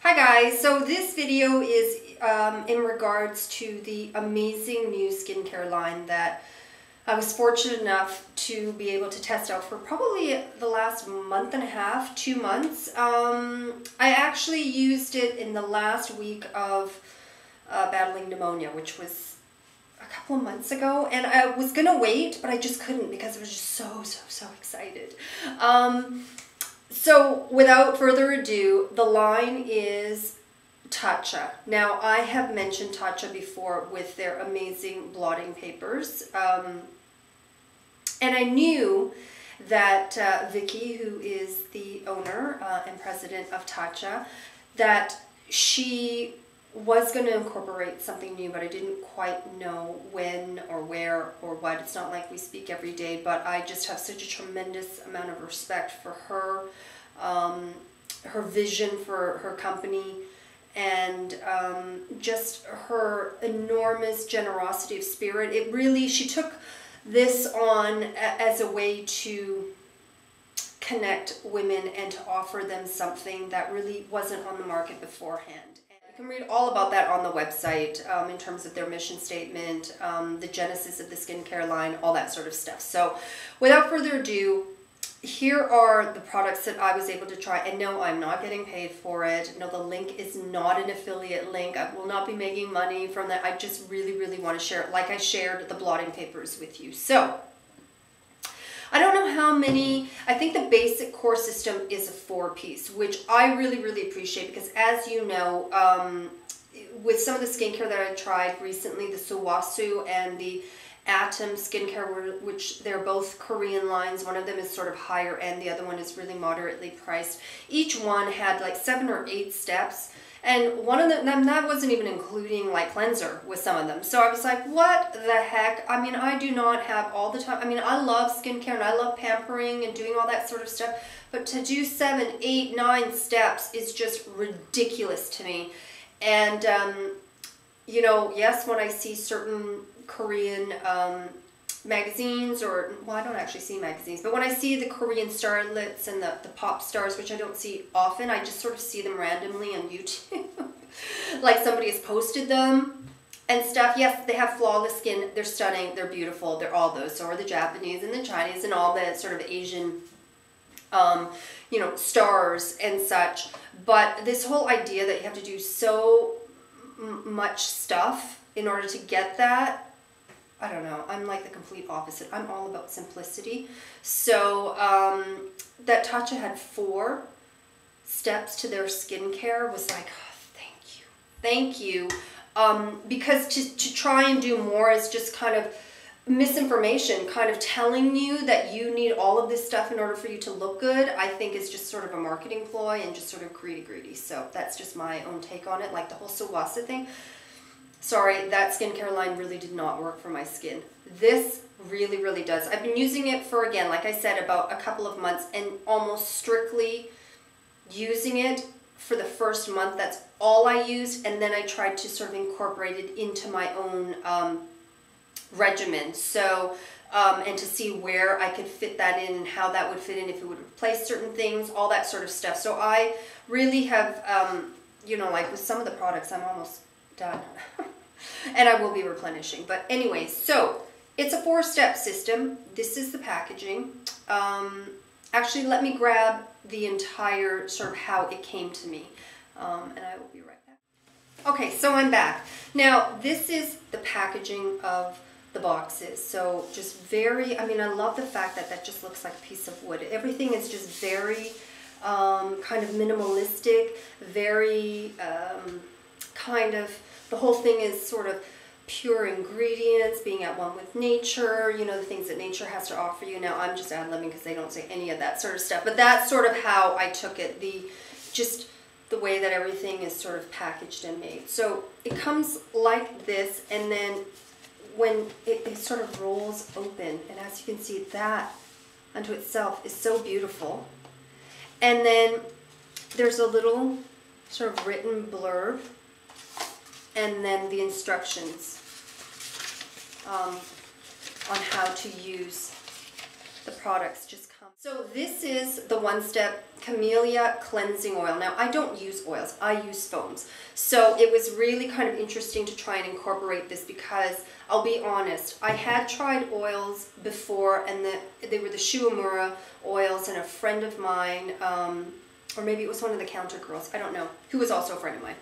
Hi guys, so this video is in regards to the amazing new skincare line that I was fortunate enough to be able to test out for probably the last month and a half, 2 months. I actually used it in the last week of battling pneumonia, which was a couple of months ago, and I was gonna wait, but I just couldn't because I was just so excited. So without further ado, the line is Tatcha. Now, I have mentioned Tatcha before with their amazing blotting papers. And I knew that Vicky, who is the owner and president of Tatcha, that she was going to incorporate something new, but I didn't quite know when or where or what. It's not like we speak every day, but I just have such a tremendous amount of respect for her, her vision for her company, and just her enormous generosity of spirit. It really, she took this on as a way to connect women and to offer them something that really wasn't on the market beforehand. You can read all about that on the website in terms of their mission statement, the genesis of the skincare line, all that sort of stuff. So without further ado, here are the products that I was able to try. And no, I'm not getting paid for it. No, the link is not an affiliate link. I will not be making money from that. I just really want to share it like I shared the blotting papers with you. So I don't know how many, I think the basic core system is a 4-piece, which I really appreciate because, as you know, with some of the skincare that I tried recently, the Suwasu and the Atom skincare, which they're both Korean lines. One of them is sort of higher end, the other one is really moderately priced. Each one had like 7 or 8 steps, and one of them, that wasn't even including like cleanser with some of them. So I was like, what the heck? I mean, I do not have all the time. I mean, I love skincare and I love pampering and doing all that sort of stuff, but to do 7, 8, 9 steps is just ridiculous to me. And you know, yes, when I see certain Korean magazines, or, well, I don't actually see magazines, but when I see the Korean starlets and the pop stars, which I don't see often, I just sort of see them randomly on YouTube. Like somebody has posted them and stuff. Yes, they have flawless skin, they're stunning, they're beautiful, they're all those. So are the Japanese and the Chinese and all the sort of Asian you know, stars and such. But this whole idea that you have to do so much stuff in order to get that, I don't know. I'm like the complete opposite. I'm all about simplicity. So that Tatcha had 4 steps to their skincare was like, oh, thank you. Because to try and do more is just kind of misinformation, kind of telling you that you need all of this stuff in order for you to look good. I think is just sort of a marketing ploy and just sort of greedy. So that's just my own take on it. Like the whole Sawasa thing. Sorry, that skincare line really did not work for my skin. This really does. I've been using it for, again, like I said, about a couple of months, and almost strictly using it for the first month. That's all I used, and then I tried to sort of incorporate it into my own regimen. So, and to see where I could fit that in and how that would fit in, if it would replace certain things, all that sort of stuff. So I really have, you know, like with some of the products, I'm almost done. And I will be replenishing. But anyway, so it's a 4-step system. This is the packaging. Actually, let me grab the entire sort of how it came to me. And I will be right back. Okay, so I'm back. Now, this is the packaging of the boxes. So just very, I mean, I love the fact that that just looks like a piece of wood. Everything is just very kind of minimalistic, very kind of, the whole thing is sort of pure ingredients, being at one with nature, you know, the things that nature has to offer you. Now, I'm just ad-libbing because they don't say any of that sort of stuff, but that's sort of how I took it, just the way that everything is sort of packaged and made. So it comes like this, and then when it sort of rolls open, and as you can see, that unto itself is so beautiful. And then there's a little sort of written blurb, and then the instructions on how to use the products just come. So this is the 1-step Camellia Cleansing Oil. Now, I don't use oils, I use foams. So it was really kind of interesting to try and incorporate this because I'll be honest, I had tried oils before, and they were the Shuamura oils, and a friend of mine, or maybe it was one of the counter girls, I don't know, who was also a friend of mine.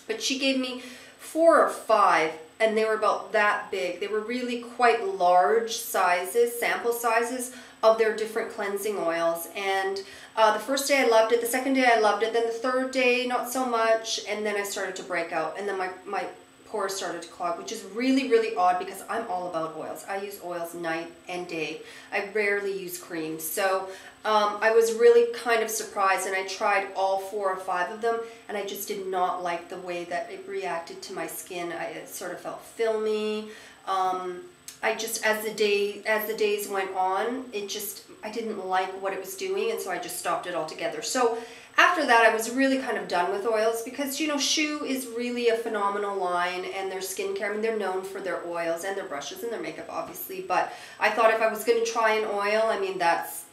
But she gave me 4 or 5, and they were about that big. They were really quite large sizes, sample sizes of their different cleansing oils. And the first day I loved it, the second day I loved it, then the third day not so much, and then I started to break out, and then my pores started to clog, which is really, really odd because I'm all about oils. I use oils night and day. I rarely use cream. So I was really kind of surprised, and I tried all 4 or 5 of them, and I just did not like the way that it reacted to my skin. It sort of felt filmy. I just, as the days went on, I didn't like what it was doing, and so I just stopped it altogether. So after that, I was really kind of done with oils because, you know, Shu is really a phenomenal line, and their skincare, I mean, they're known for their oils and their brushes and their makeup, obviously, but I thought if I was going to try an oil, I mean, that's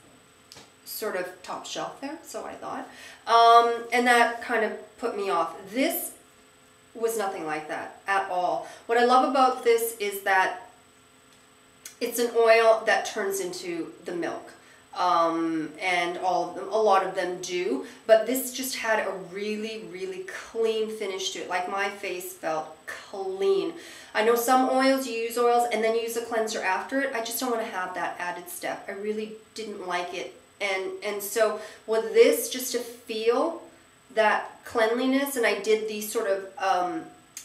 sort of top shelf there, so I thought. And that kind of put me off. This was nothing like that at all. What I love about this is that it's an oil that turns into the milk. And all of them, a lot of them do, but this just had a really, really clean finish to it. Like, my face felt clean. I know some oils, you use oils and then you use a cleanser after it. I just don't want to have that added step. I really didn't like it. And so with this, just to feel that cleanliness, and I did the sort of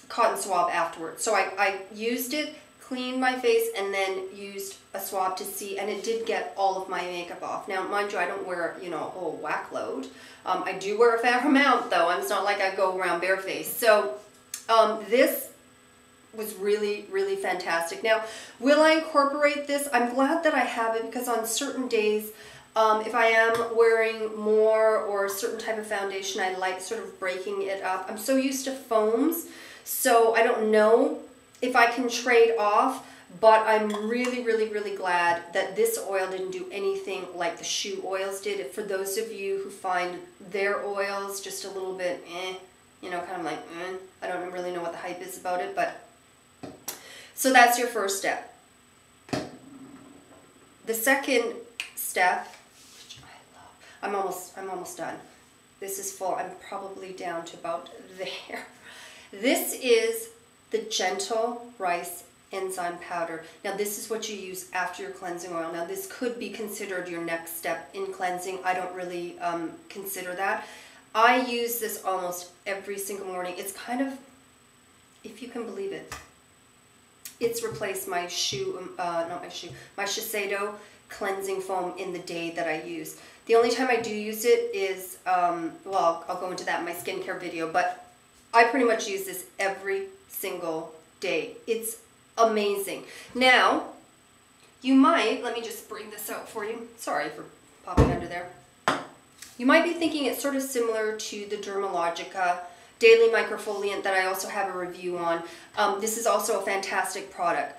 cotton swab afterwards. So I used it, cleaned my face, and then used a swab to see, and it did get all of my makeup off. Now, mind you, I don't wear, you know, a whole whack load. I do wear a fair amount, though. It's not like I go around barefaced. So this was really, really fantastic. Now, will I incorporate this? I'm glad that I have it because on certain days, if I am wearing more or a certain type of foundation, I like sort of breaking it up. I'm so used to foams, so I don't know if I can trade off, but I'm really, really, really glad that this oil didn't do anything like the Shu oils did. For those of you who find their oils just a little bit you know, kind of like I don't really know what the hype is about it, but so that's your first step. The second step, which I love, I'm almost done. This is full. I'm probably down to about there. This is the Gentle Rice Enzyme Powder. Now, this is what you use after your cleansing oil. Now, this could be considered your next step in cleansing. I don't really consider that. I use this almost every single morning. It's kind of, if you can believe it, it's replaced my my Shiseido cleansing foam in the day that I use. The only time I do use it is, well, I'll go into that in my skincare video, but I pretty much use this every single day. It's amazing. Now, you might, let me just bring this out for you. Sorry for popping under there. You might be thinking it's sort of similar to the Dermalogica Daily Microfoliant that I also have a review on. This is also a fantastic product.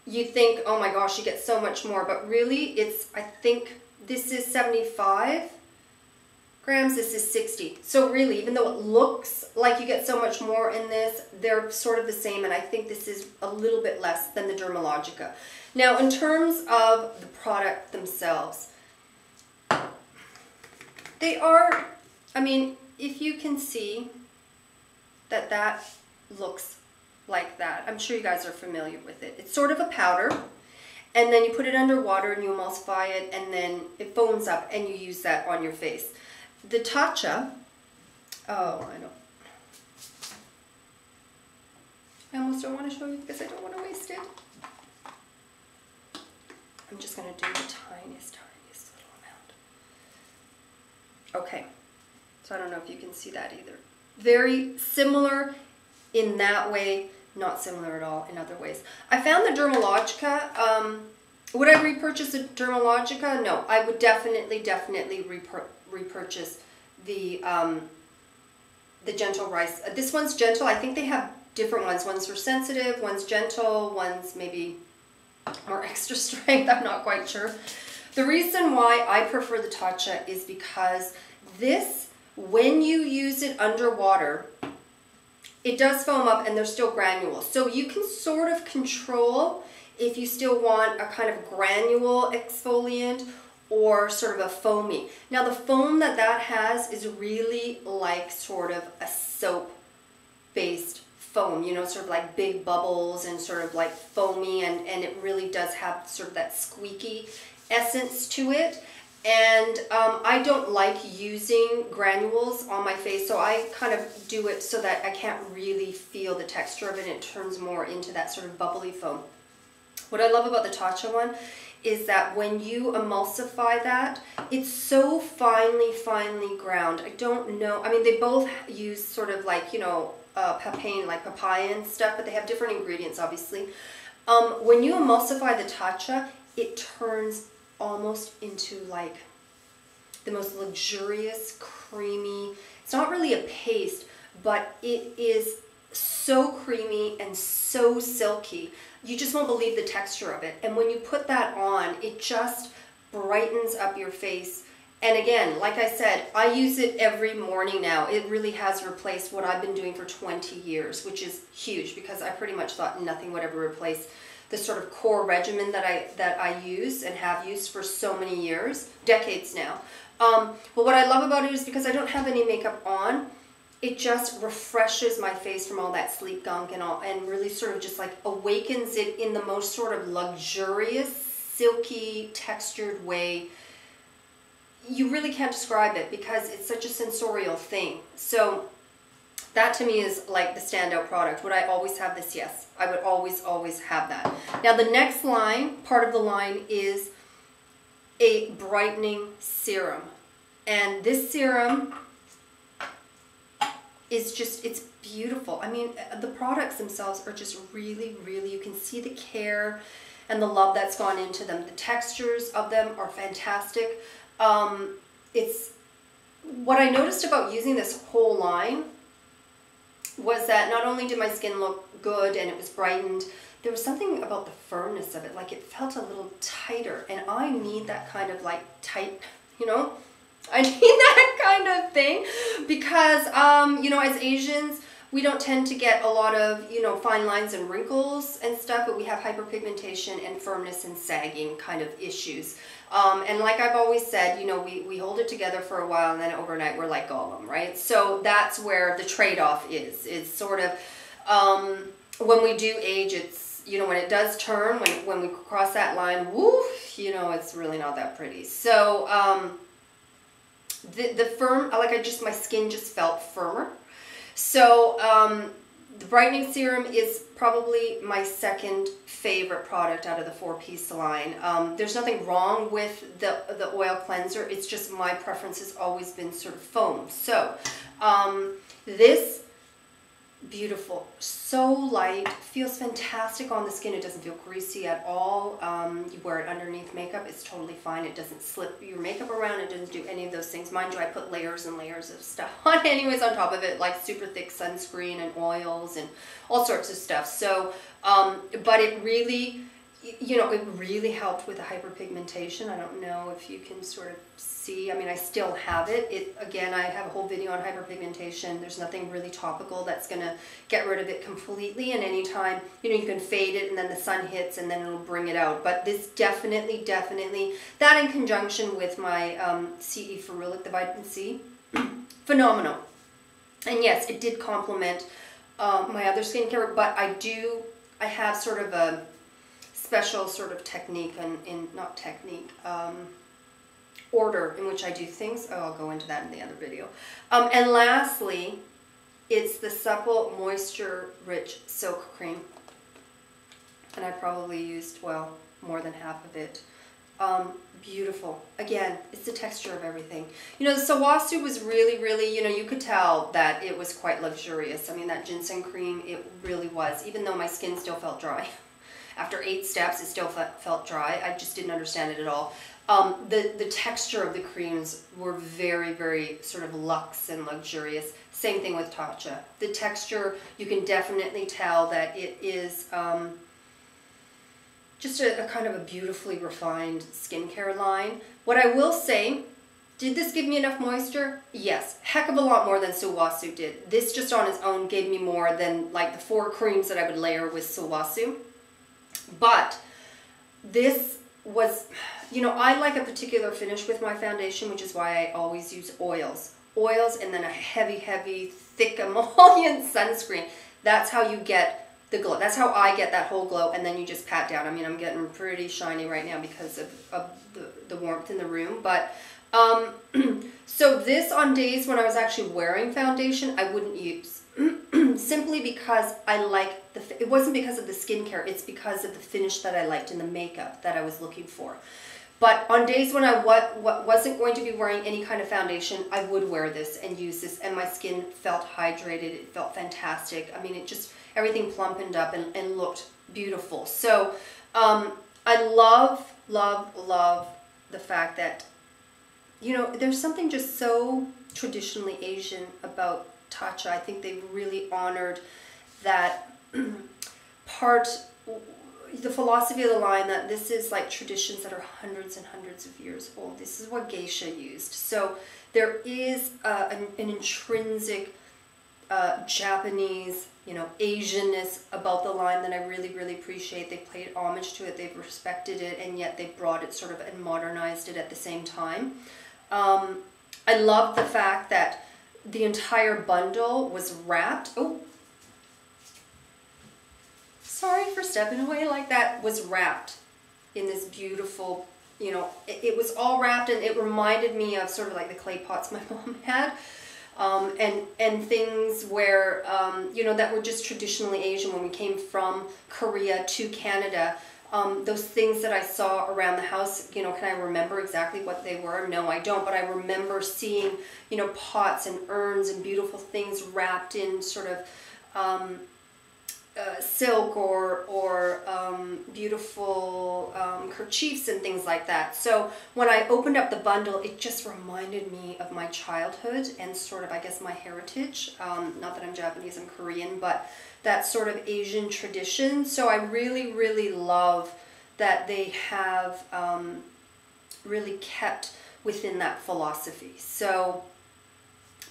You think, oh my gosh, you get so much more, but really it's, I think this is 75 grams, this is 60. So really, even though it looks like you get so much more in this, they're sort of the same, and I think this is a little bit less than the Dermalogica. Now, in terms of the product themselves, they are, I mean, if you can see that that looks like that, I'm sure you guys are familiar with it. It's sort of a powder, and then you put it under water and you emulsify it, and then it foams up and you use that on your face. The Tatcha, oh, I know. I almost don't want to show you because I don't want to waste it. I'm just going to do the tiniest little amount. Okay, so I don't know if you can see that either. Very similar in that way, not similar at all in other ways. I found the Dermalogica, would I repurchase the Dermalogica? No, I would definitely repurchase the Gentle Rice. This one's gentle. I think they have different ones. One's for sensitive, one's gentle, one's maybe more extra strength. I'm not quite sure. The reason why I prefer the Tatcha is because this, when you use it underwater, it does foam up and there's still granules. So you can sort of control if you still want a kind of granule exfoliant or sort of a foamy. Now the foam that has is really like sort of a soap-based foam, you know, sort of like big bubbles and sort of like foamy, and it really does have sort of that squeaky essence to it. And I don't like using granules on my face, so I kind of do it so that I can't really feel the texture of it, and it turns more into that sort of bubbly foam. What I love about the Tatcha one is that when you emulsify that, it's so finely ground. I don't know, I mean, they both use sort of like, you know, papain, like papaya and stuff, but they have different ingredients, obviously. When you emulsify the Tatcha, it turns almost into like the most luxurious, creamy, it's not really a paste, but it is so creamy and so silky. You just won't believe the texture of it. And when you put that on, it just brightens up your face. And again, like I said, I use it every morning now. It really has replaced what I've been doing for 20 years, which is huge because I pretty much thought nothing would ever replace the sort of core regimen that I use and have used for so many years, decades now. But what I love about it is because I don't have any makeup on, it just refreshes my face from all that sleep gunk and all, and really sort of just like awakens it in the most sort of luxurious, silky, textured way. You really can't describe it because it's such a sensorial thing. So that to me is like the standout product. Would I always have this? Yes, I would always have that. Now the next line, part of the line, is a brightening serum. And this serum is just, it's beautiful. I mean, the products themselves are just really, you can see the care and the love that's gone into them. The textures of them are fantastic. It's, what I noticed about using this whole line was that not only did my skin look good and it was brightened, there was something about the firmness of it, like it felt a little tighter, and I need that kind of like tight, you know, I need that kind of thing because, you know, as Asians, we don't tend to get a lot of, you know, fine lines and wrinkles and stuff, but we have hyperpigmentation and firmness and sagging kind of issues. And like I've always said, you know, we hold it together for a while and then overnight we're like Gollum, right? So that's where the trade-off is sort of, when we do age, it's, you know, when it does turn, when we cross that line, woo, you know, it's really not that pretty. So, the firm, like my skin just felt firmer. So the brightening serum is probably my second favorite product out of the 4-piece line. There's nothing wrong with the oil cleanser. It's just my preference has always been sort of foam. So this, beautiful, so light, feels fantastic on the skin. It doesn't feel greasy at all. You wear it underneath makeup, it's totally fine. It doesn't slip your makeup around. It doesn't do any of those things. Mind you, I put layers and layers of stuff on anyways on top of it, like super thick sunscreen and oils and all sorts of stuff. So but it really, you know, it really helped with the hyperpigmentation. I don't know if you can sort of see. I mean, I still have it. Again, I have a whole video on hyperpigmentation. There's nothing really topical that's going to get rid of it completely. And anytime, you know, you can fade it and then the sun hits and then it'll bring it out. But this definitely, that in conjunction with my CE ferulic, the vitamin C, phenomenal. And yes, it did complement my other skincare, but I have sort of a special sort of technique order in which I do things. Oh, I'll go into that in the other video. And lastly, it's the Supple Moisture Rich Silk Cream. And I probably used, well, more than half of it. Beautiful. Again, it's the texture of everything. You know, the Sawasu was really, you know, you could tell that it was quite luxurious. I mean, that ginseng cream, it really was, even though my skin still felt dry. After 8 steps, it still felt dry. I just didn't understand it at all. The texture of the creams were very sort of luxe and luxurious. Same thing with Tatcha. The texture, you can definitely tell that it is, just a kind of a beautifully refined skincare line. What I will say, did this give me enough moisture? Yes, heck of a lot more than Sawasu did. This just on its own gave me more than like the 4 creams that I would layer with Sawasu. But this was, you know, I like a particular finish with my foundation, which is why I always use oils. Oils and then a heavy, heavy, thick emollient sunscreen. That's how you get the glow. That's how I get that whole glow, and then you just pat down. I mean, I'm getting pretty shiny right now because of the warmth in the room, but so this on days when I was actually wearing foundation, I wouldn't use. Simply because I like it wasn't because of the skincare, it's because of the finish that I liked and the makeup that I was looking for. But on days when I wasn't going to be wearing any kind of foundation, I would wear this and use this, and my skin felt hydrated. It felt fantastic. I mean, it just, everything plumpened up and looked beautiful. So I love, love, love the fact that, you know, there's something just so traditionally Asian about Tatcha. I think they've really honored that part, the philosophy of the line, that this is like traditions that are hundreds and hundreds of years old. This is what Geisha used. So there is an intrinsic Japanese, you know, Asianness about the line that I really, really appreciate. They paid homage to it, they've respected it, and yet they brought it sort of and modernized it at the same time. I love the fact that the entire bundle was wrapped. Oh, sorry for stepping away like that. Was wrapped in this beautiful, you know, it was all wrapped, and it reminded me of sort of like the clay pots my mom had. And things where, you know, that were just traditionally Asian when we came from Korea to Canada. Those things that I saw around the house, you know, can I remember exactly what they were? No, I don't, but I remember seeing, you know, pots and urns and beautiful things wrapped in sort of silk or beautiful kerchiefs and things like that. So when I opened up the bundle, it just reminded me of my childhood and sort of, I guess, my heritage. Not that I'm Japanese, I'm Korean, but that sort of Asian tradition. So I really, really love that they have really kept within that philosophy. So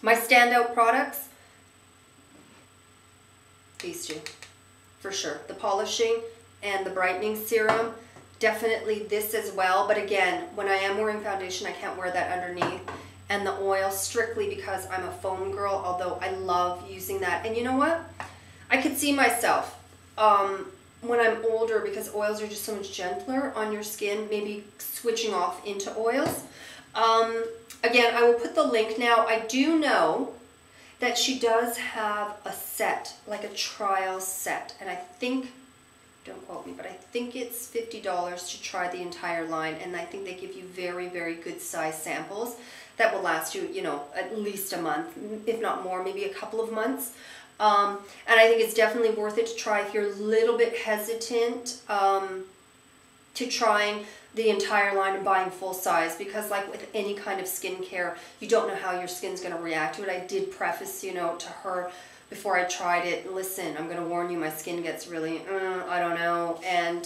my standout products, these two. For sure. The polishing and the brightening serum, definitely this as well. But again, when I am wearing foundation, I can't wear that underneath. And the oil, strictly because I'm a foam girl, although I love using that. And you know what? I could see myself when I'm older, because oils are just so much gentler on your skin, maybe switching off into oils. Again, I will put the link now. I do know that she does have a set, like a trial set, and I think, don't quote me, but I think it's $50 to try the entire line, and I think they give you very, very good size samples that will last you, you know, at least a month, if not more, maybe a couple of months. And I think it's definitely worth it to try if you're a little bit hesitant to trying the entire line and buying full size, because like with any kind of skincare, you don't know how your skin's going to react to it. I did preface, you know, to her before I tried it, listen, I'm going to warn you, my skin gets really, I don't know, and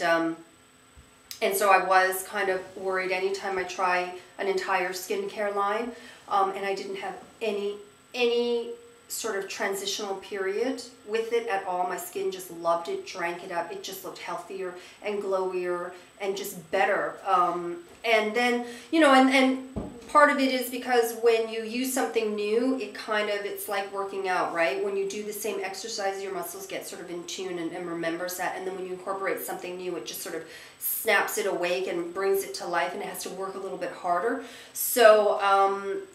so I was kind of worried anytime I try an entire skincare line, and I didn't have any sort of transitional period with it at all. My skin just loved it, drank it up. It just looked healthier and glowier and just better. And then, you know, and part of it is because when you use something new, it's like working out, right? When you do the same exercise, your muscles get sort of in tune and remembers that. And then when you incorporate something new, it just sort of snaps it awake and brings it to life, and it has to work a little bit harder. So,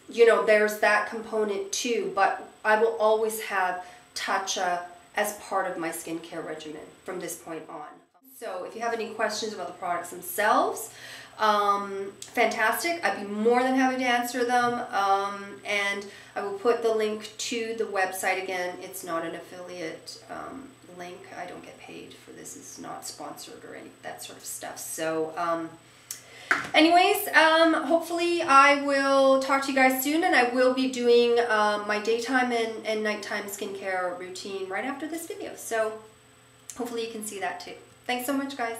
you know, there's that component too, but I will always have Tatcha as part of my skincare regimen from this point on. So if you have any questions about the products themselves, fantastic. I'd be more than happy to answer them. And I will put the link to the website again. It's not an affiliate link. I don't get paid for this. It's not sponsored or any that sort of stuff. So anyways, hopefully I will talk to you guys soon, and I will be doing my daytime and nighttime skincare routine right after this video. So hopefully you can see that too. Thanks so much, guys.